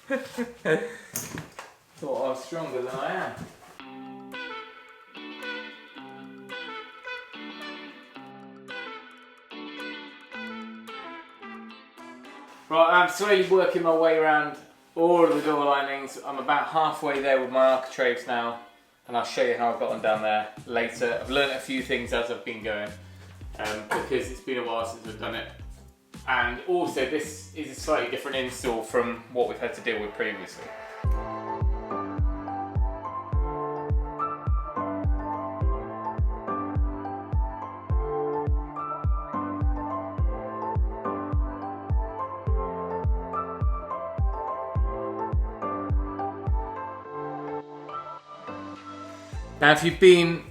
Thought I was stronger than I am. Right, I'm slowly working my way around all of the door linings. I'm about halfway there with my architraves now, and I'll show you how I've got on down there later. I've learned a few things as I've been going, because it's been a while since I've done it. And also this is a slightly different install from what we've had to deal with previously. Now, if you've been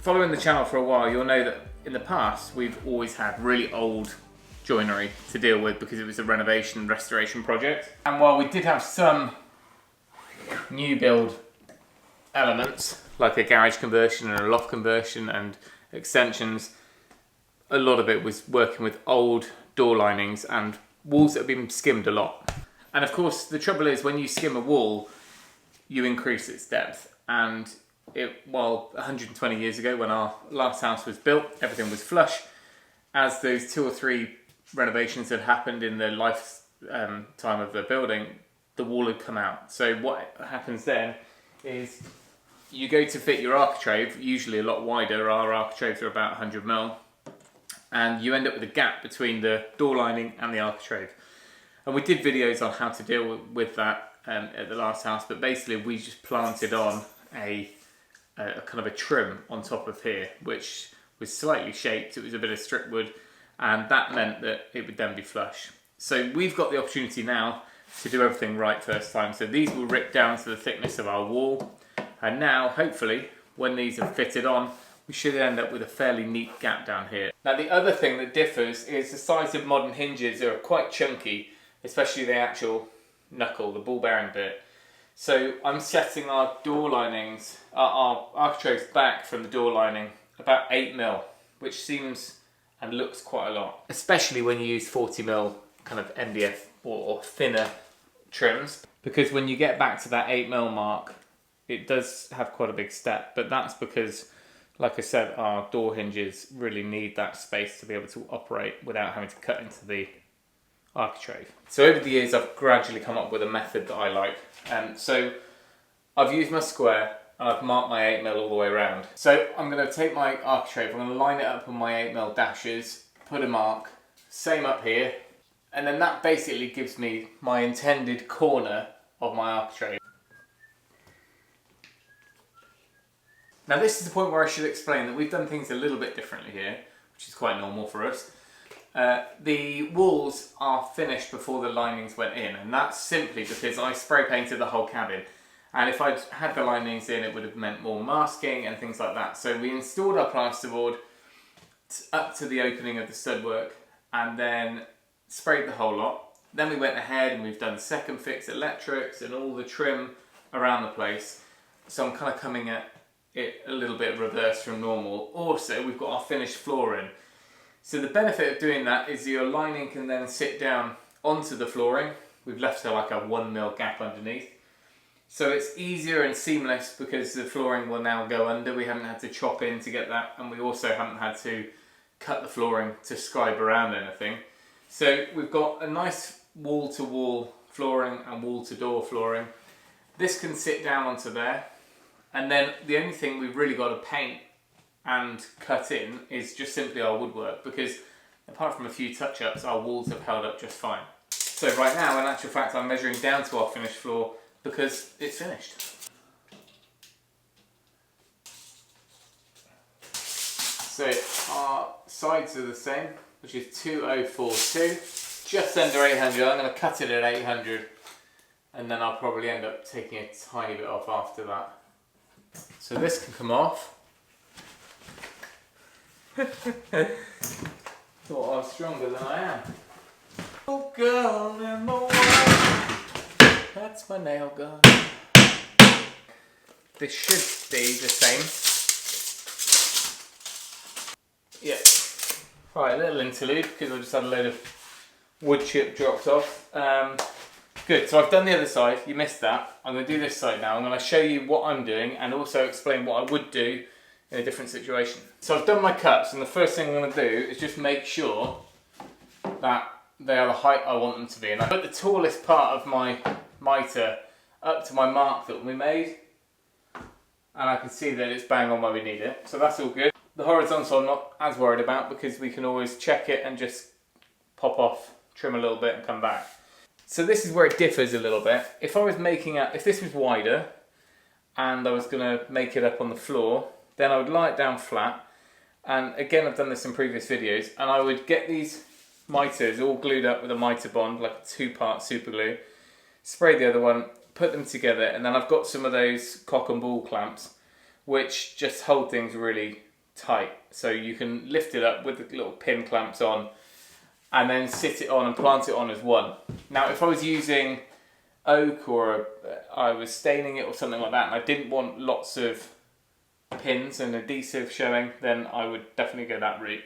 following the channel for a while, you'll know that in the past we've always had really old joinery to deal with because it was a renovation and restoration project. And while we did have some new build elements, like a garage conversion and a loft conversion and extensions, a lot of it was working with old door linings and walls that have been skimmed a lot. And of course, the trouble is when you skim a wall, you increase its depth. And well, 120 years ago when our last house was built, everything was flush. As those 2 or 3 renovations had happened in the lifetime of the building, the wall had come out. So what happens then is you go to fit your architrave, usually a lot wider. Our architraves are about 100mm, and you end up with a gap between the door lining and the architrave. And we did videos on how to deal with that at the last house, but basically we just planted on a kind of a trim on top of here, which was slightly shaped. It was a bit of strip wood, and that meant that it would then be flush. So we've got the opportunity now to do everything right first time. So these will rip down to the thickness of our wall, and now hopefully when these are fitted on, we should end up with a fairly neat gap down here. Now the other thing that differs is the size of modern hinges are quite chunky, especially the actual knuckle, the ball bearing bit. So I'm setting our door linings, our architraves back from the door lining about 8mm, which seems and looks quite a lot. Especially when you use 40mm kind of MDF or thinner trims, because when you get back to that 8mm mark, it does have quite a big step, but that's because, like I said, our door hinges really need that space to be able to operate without having to cut into the architrave. So over the years I've gradually come up with a method that I like. So I've used my square and I've marked my 8mm all the way around. So I'm going to take my architrave, I'm going to line it up on my 8mm dashes, put a mark, same up here, and then that basically gives me my intended corner of my architrave. Now this is the point where I should explain that we've done things a little bit differently here, which is quite normal for us. The walls are finished before the linings went in, and that's simply because I spray painted the whole cabin, and if I'd had the linings in it would have meant more masking and things like that. So we installed our plasterboard up to the opening of the stud-work and then sprayed the whole lot. Then we went ahead and we've done second fix electrics and all the trim around the place. So I'm kind of coming at it a little bit reverse from normal. Also, we've got our finished flooring. So the benefit of doing that is your lining can then sit down onto the flooring. We've left like a 1mm gap underneath. So it's easier and seamless because the flooring will now go under. We haven't had to chop in to get that, and we also haven't had to cut the flooring to scribe around anything. So we've got a nice wall-to-wall flooring and wall-to-door flooring. This can sit down onto there, and then the only thing we've really got to paint and cut in is just simply our woodwork, because apart from a few touch-ups, our walls have held up just fine. So right now, in actual fact, I'm measuring down to our finished floor because it's finished. So our sides are the same, which is 2042, just under 800. I'm going to cut it at 800, and then I'll probably end up taking a tiny bit off after that. So this can come off. Thought I was stronger than I am. Oh girl in the world, that's my nail gun. This should be the same. Yeah. Right, a little interlude because I just had a load of wood chip dropped off. Good, so I've done the other side, you missed that. I'm going to do this side now. I'm going to show you what I'm doing and also explain what I would do in a different situation. So I've done my cuts, and the first thing I'm going to do is just make sure that they are the height I want them to be. And I put the tallest part of my mitre up to my mark that we made, and I can see that it's bang on where we need it. So that's all good. The horizontal I'm not as worried about because we can always check it and just pop off, trim a little bit and come back. So this is where it differs a little bit. If I was making it, if this was wider and I was going to make it up on the floor, then I would lie it down flat. And again, I've done this in previous videos, and I would get these mitres all glued up with a mitre bond, like a 2-part super glue, spray the other one, put them together, and then I've got some of those cock and ball clamps which just hold things really tight. So you can lift it up with the little pin clamps on and then sit it on and plant it on as one. Now if I was using oak or I was staining it or something like that and I didn't want lots of pins and adhesive showing, then I would definitely go that route.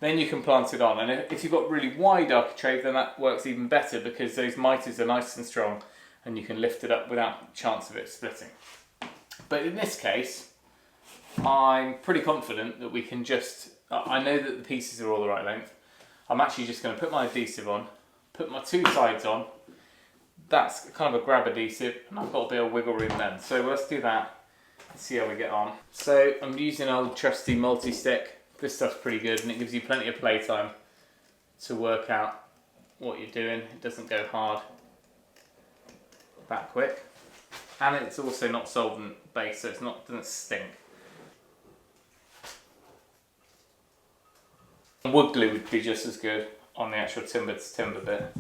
Then you can plant it on, and if you've got really wide architrave, then that works even better because those mitres are nice and strong and you can lift it up without chance of it splitting. But in this case, I'm pretty confident that we can just, I know that the pieces are all the right length. I'm actually just going to put my adhesive on, put my 2 sides on. That's kind of a grab adhesive, and I've got a bit of wiggle room then. So let's do that and see how we get on. So I'm using old trusty multi-stick. This stuff's pretty good and it gives you plenty of playtime to work out what you're doing. It doesn't go hard that quick. And it's also not solvent based, so it doesn't stink. Wood glue would be just as good on the actual timber to timber bit.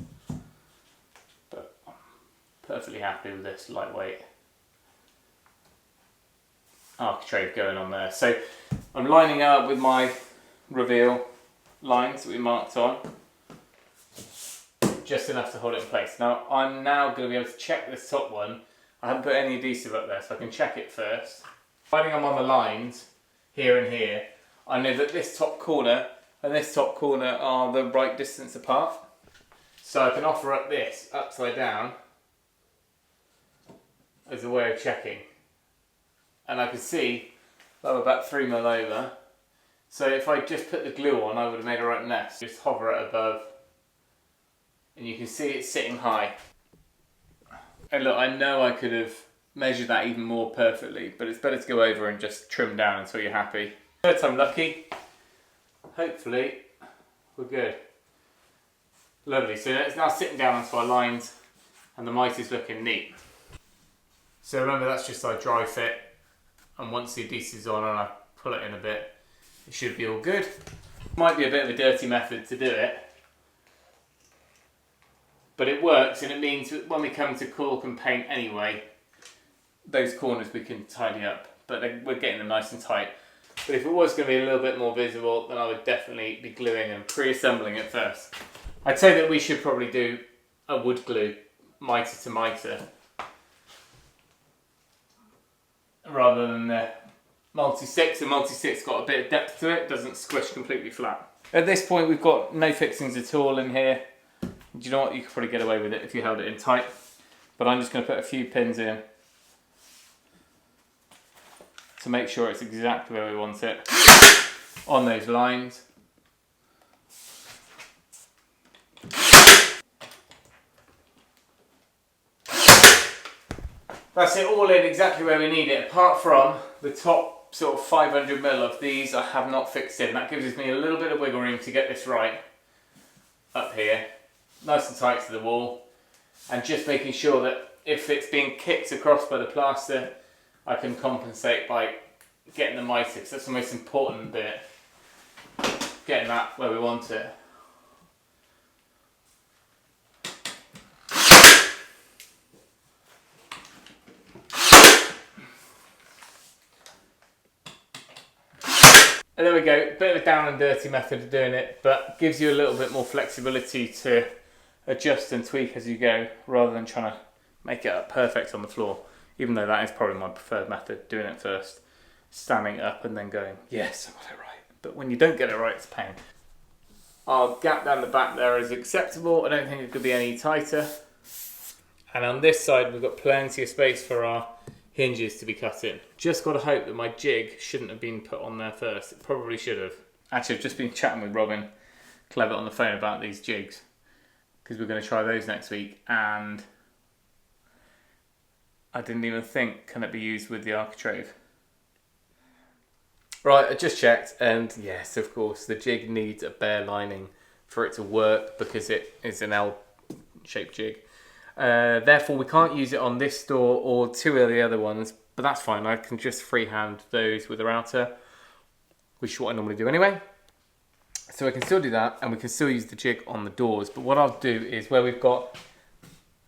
But I'm perfectly happy with this lightweight architrave going on there. So I'm lining up with my reveal lines that we marked on, just enough to hold it in place. Now I'm now going to be able to check this top one. I haven't put any adhesive up there, so I can check it first. Finding I'm on the lines here and here, I know that this top corner and this top corner are the right distance apart. So I can offer up this upside down as a way of checking. And I can see that I'm about 3 mil over. So if I just put the glue on, I would have made a right nest. Just hover it above and you can see it's sitting high. And look, I know I could have measured that even more perfectly, but it's better to go over and just trim down until you're happy. Third time lucky. Hopefully we're good. Lovely, so it's now sitting down onto our lines and the mitre's looking neat. So remember, that's just our dry fit, and once the adhesive's on and I pull it in a bit, it should be all good. Might be a bit of a dirty method to do it, but it works, and it means that when we come to caulk and paint anyway, those corners we can tidy up, but we're getting them nice and tight. But if it was going to be a little bit more visible, then I would definitely be gluing and pre-assembling it first. I'd say that we should probably do a wood glue mitre to mitre rather than the multi-sticks. The multi-stick's got a bit of depth to it, doesn't squish completely flat. At this point we've got no fixings at all in here. Do you know what, you could probably get away with it if you held it in tight, but I'm just going to put a few pins in to make sure it's exactly where we want it on those lines. That's it, all in exactly where we need it, apart from the top sort of 500 mil of these I have not fixed in. That gives me a little bit of wiggle room to get this right up here, nice and tight to the wall, and just making sure that if it's being kicked across by the plaster, I can compensate by getting the mitre, because that's the most important bit, getting that where we want it. And there we go, bit of a down and dirty method of doing it, but gives you a little bit more flexibility to adjust and tweak as you go, rather than trying to make it up perfect on the floor. Even though that is probably my preferred method, doing it first, standing up and then going, yes, I got it right. But when you don't get it right, it's a pain. Our gap down the back there is acceptable. I don't think it could be any tighter. And on this side, we've got plenty of space for our hinges to be cut in. Just got to hope that my jig shouldn't have been put on there first. It probably should have. Actually, I've just been chatting with Robin Clever on the phone about these jigs, because we're going to try those next week, and I didn't even think, can it be used with the architrave? Right, I just checked, and yes, of course, the jig needs a bare lining for it to work because it is an L-shaped jig. Therefore, we can't use it on this door or two of the other ones, but that's fine. I can just freehand those with a router, which is what I normally do anyway. So I can still do that, and we can still use the jig on the doors. But what I'll do is, where we've got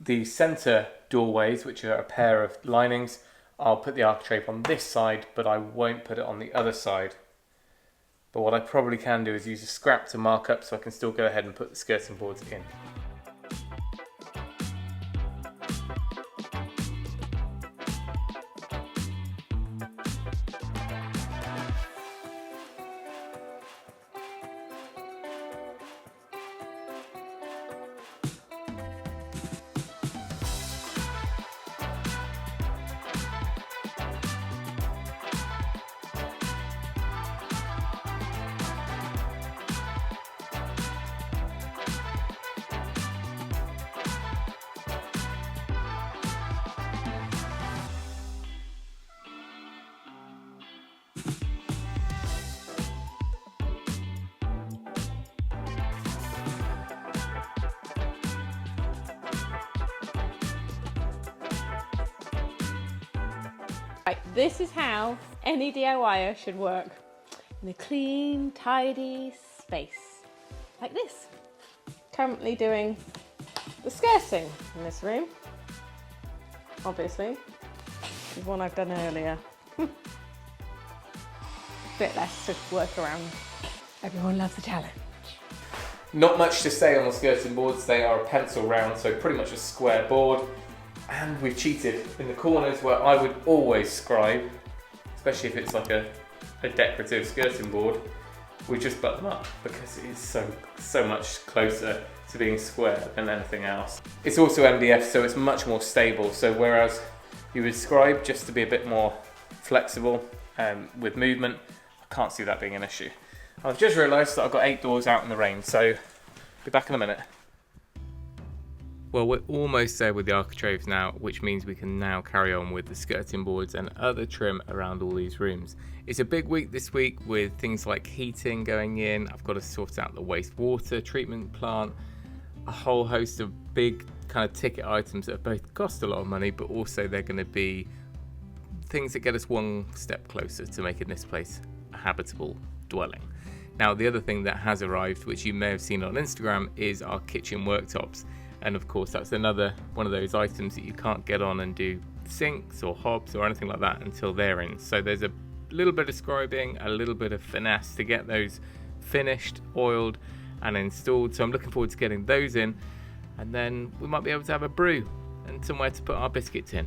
the centre doorways, which are a pair of linings, I'll put the architrave on this side, but I won't put it on the other side. But what I probably can do is use a scrap to mark up, so I can still go ahead and put the skirting boards in. Right, this is how any DIYer should work in a clean, tidy space, like this. Currently doing the skirting in this room, obviously. This is one I've done earlier. Bit less to work around. Everyone loves a challenge. Not much to say on the skirting boards. They are a pencil round, so pretty much a square board. And we've cheated in the corners where I would always scribe, especially if it's like a decorative skirting board. We just butt them up because it is so much closer to being square than anything else. It's also MDF, so it's much more stable. So whereas you would scribe just to be a bit more flexible with movement, I can't see that being an issue. I've just realised that I've got 8 doors out in the rain, so be back in a minute. Well, we're almost there with the architraves now, which means we can now carry on with the skirting boards and other trim around all these rooms. It's a big week this week with things like heating going in. I've got to sort out the wastewater treatment plant, a whole host of big kind of ticket items that both cost a lot of money, but also they're going to be things that get us one step closer to making this place a habitable dwelling. Now, the other thing that has arrived, which you may have seen on Instagram, is our kitchen worktops. And of course, that's another one of those items that you can't get on and do sinks or hobs or anything like that until they're in. So there's a little bit of scribing, a little bit of finesse to get those finished, oiled and installed. So I'm looking forward to getting those in, and then we might be able to have a brew and somewhere to put our biscuit tin.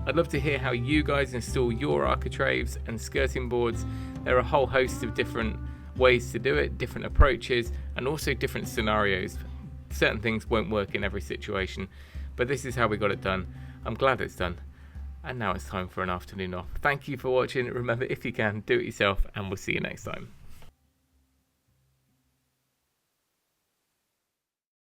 I'd love to hear how you guys install your architraves and skirting boards. There are a whole host of different ways to do it, different approaches, and also different scenarios. Certain things won't work in every situation, but this is how we got it done. I'm glad it's done. And now it's time for an afternoon off. Thank you for watching. Remember, if you can, do it yourself, and we'll see you next time.